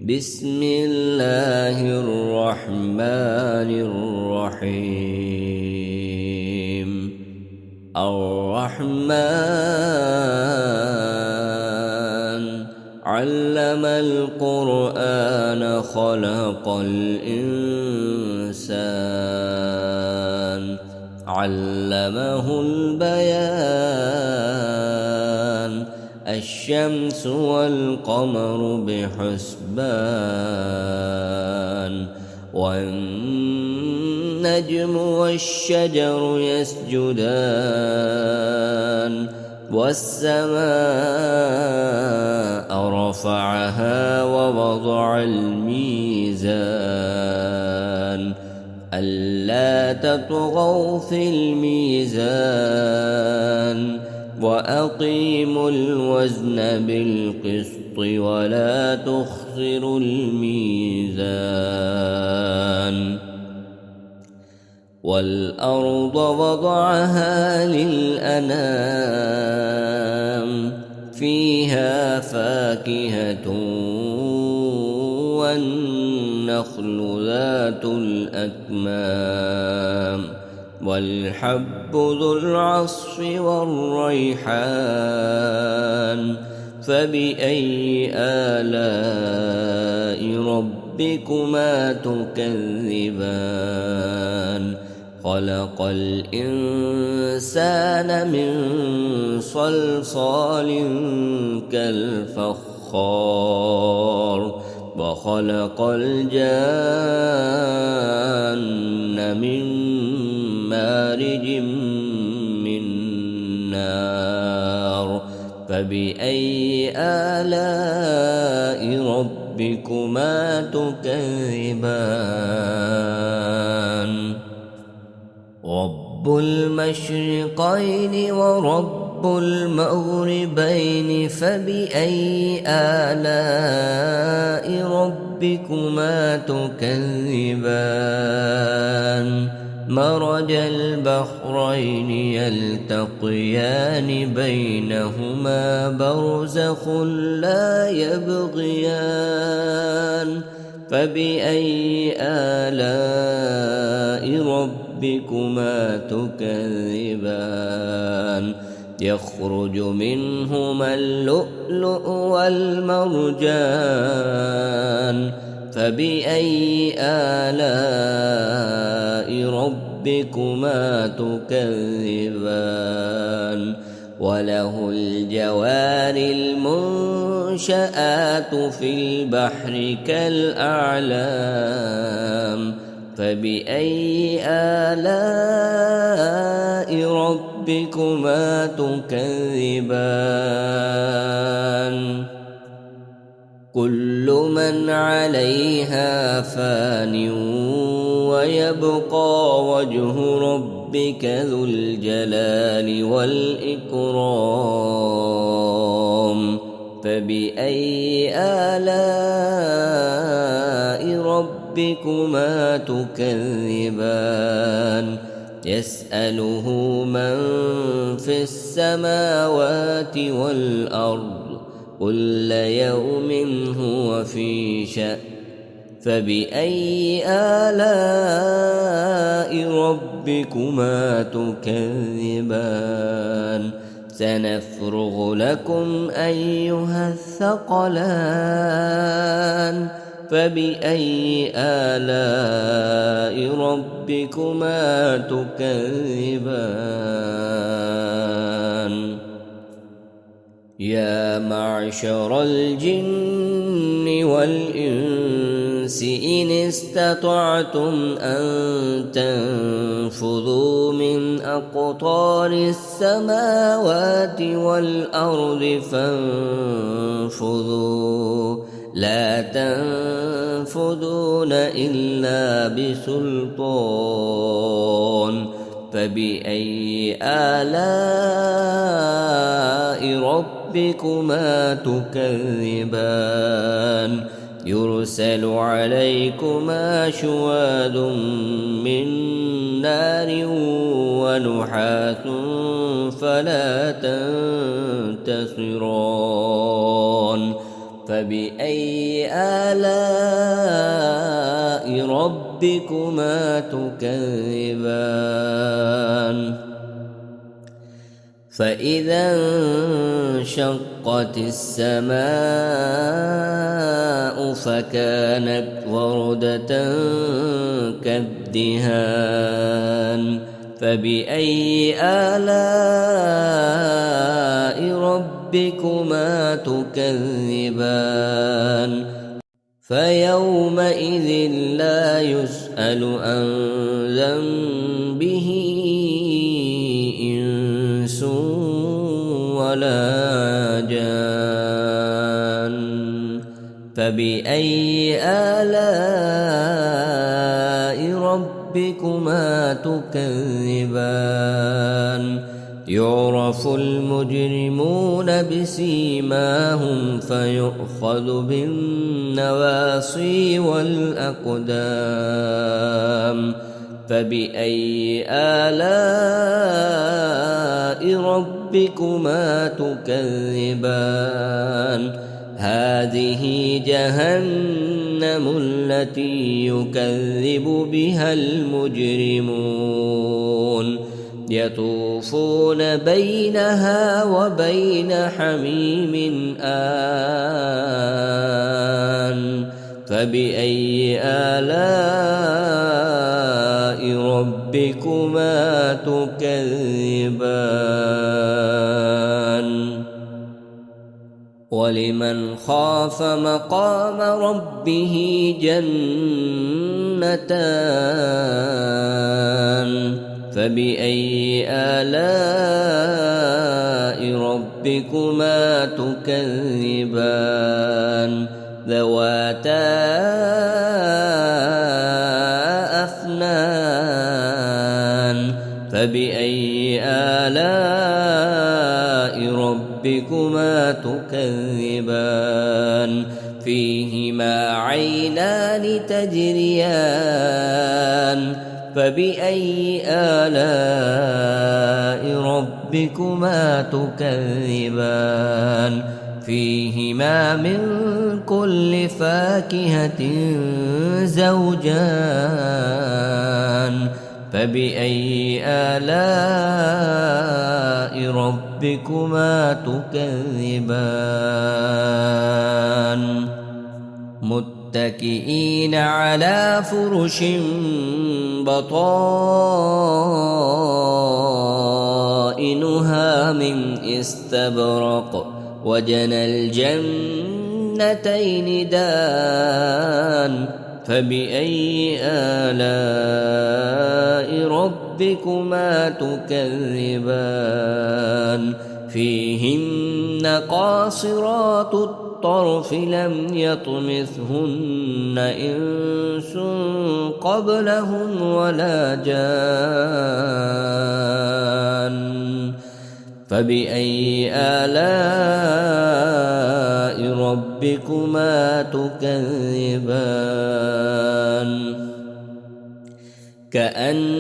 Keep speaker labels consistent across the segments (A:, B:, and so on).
A: بسم الله الرحمن الرحيم. الرحمن علم القرآن خلق الإنسان علمه البيان الشمس والقمر بحسبان والنجم والشجر يسجدان والسماء رفعها ووضع الميزان ألا تطغوا في الميزان وأقيموا الوزن بالقسط ولا تخسروا الميزان والأرض وضعها للأنام فيها فاكهة والنخل ذات الأكمام والحب ذو العصف والريحان فبأي آلاء ربكما تكذبان خلق الإنسان من صلصال كالفخار وخلق الجان من مارج من نار فبأي آلاء ربكما تكذبان رب المشرقين ورب المغربين فبأي آلاء ربكما تكذبان مرج البحرين يلتقيان بينهما برزخ لا يبغيان فبأي آلاء ربكما تكذبان يخرج منهما اللؤلؤ والمرجان فبأي آلاء ربكما تكذبان وله الجوار المنشآت في البحر كالأعلام فبأي آلاء ربكما تكذبان كل من عليها فان ويبقى وجه ربك ذو الجلال والإكرام فبأي آلاء ربكما تكذبان يسأله من في السماوات والأرض كل يوم هو في شأن فبأي آلاء ربكما تكذبان سنفرغ لكم أيها الثقلان فبأي آلاء ربكما تكذبان يا معشر الجن والإنس إن استطعتم أن تنفذوا من أقطار السماوات والأرض فانفذوا لا تنفذون إلا بسلطان فبأي آلاء ربكما تكذبان يرسل عليكما شواظ من نار ونحاس فلا تنتصران فبأي آلاء ربكما تكذبان فإذا انشقت السماء فكانت وردة كالدهان فبأي آلاء ربكما تكذبان فيومئذ لا يسأل عن ذنبه إنس ولا جان فبأي آلاء ربكما تكذبان يعرف المجرمون بسيماهم فيؤخذ بالنواصي والأقدام فبأي آلاء ربكما تكذبان هذه جهنم التي يكذب بها المجرمون يطوفون بينها وبين حميم آن فبأي آلاء ربكما تكذبان ولمن خاف مقام ربه جنتان فبأي آلاء ربكما تكذبان ذواتا أفنان فبأي آلاء ربكما تكذبان فيهما عينان تجريان فبأي آلاء ربكما تكذبان فيهما من كل فاكهة زوجان فبأي آلاء ربكما تكذبان متكئين على فرش بطائنها من استبرق وجنى الجنتين دان فبأي آلاء ربكما تكذبان فيهن قاصرات الطرف لم يطمثهن إنس قبلهم ولا جان فبأي آلاء ربكما تكذبان كأنهن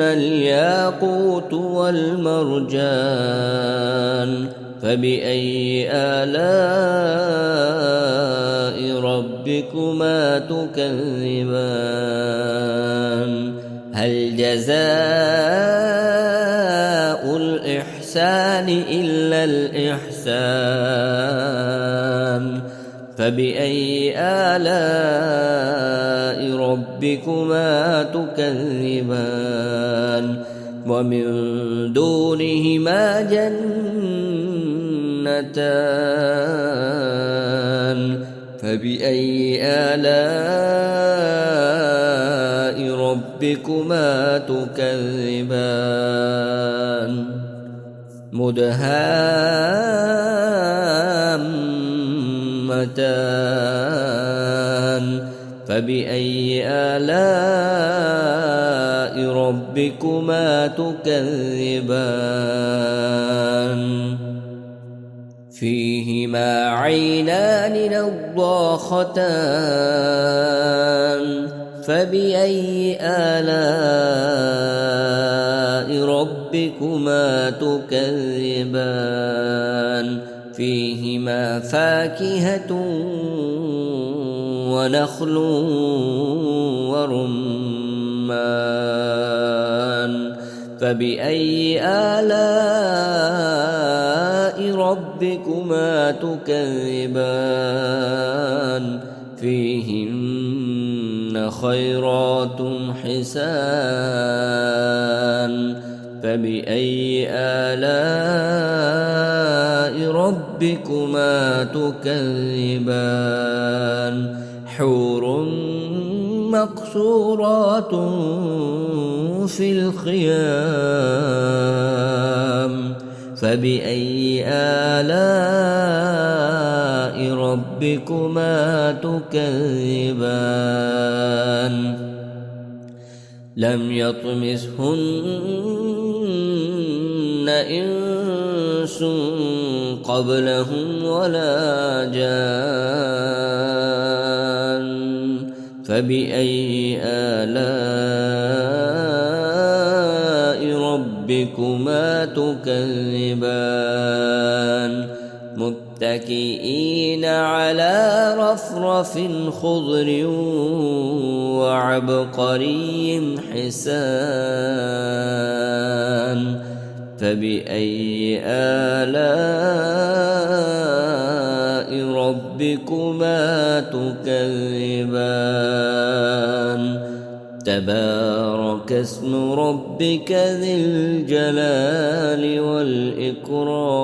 A: الياقوت والمرجان فبأي آلاء ربكما تكذبان هل جزاء الإحسان إلا الإحسان فبأي آلاء ربكما تكذبان ومن دونهما جنتان فبأي آلاء ربكما تكذبان مدهامتان فبأي آلاء ربكما تكذبان فيهما عينان نضاختان فبأي آلاء ربكما تكذبان فيهما فيهما فاكهة ونخل ورمان فبأي آلاء ربكما تكذبان فيهن خيرات حسان فبأي آلاء ربكما تكذبان حور مقصورات في الخيام فبأي آلاء ربكما تكذبان لم يطمثهن إنس قبلهم ولا جان فبأي آلاء ربكما تكذبان متكئين على رفرف خضر وعبقري حسان فبأي آلاء ربكما تكذبان تبارك اسم ربك ذي الجلال والإكرام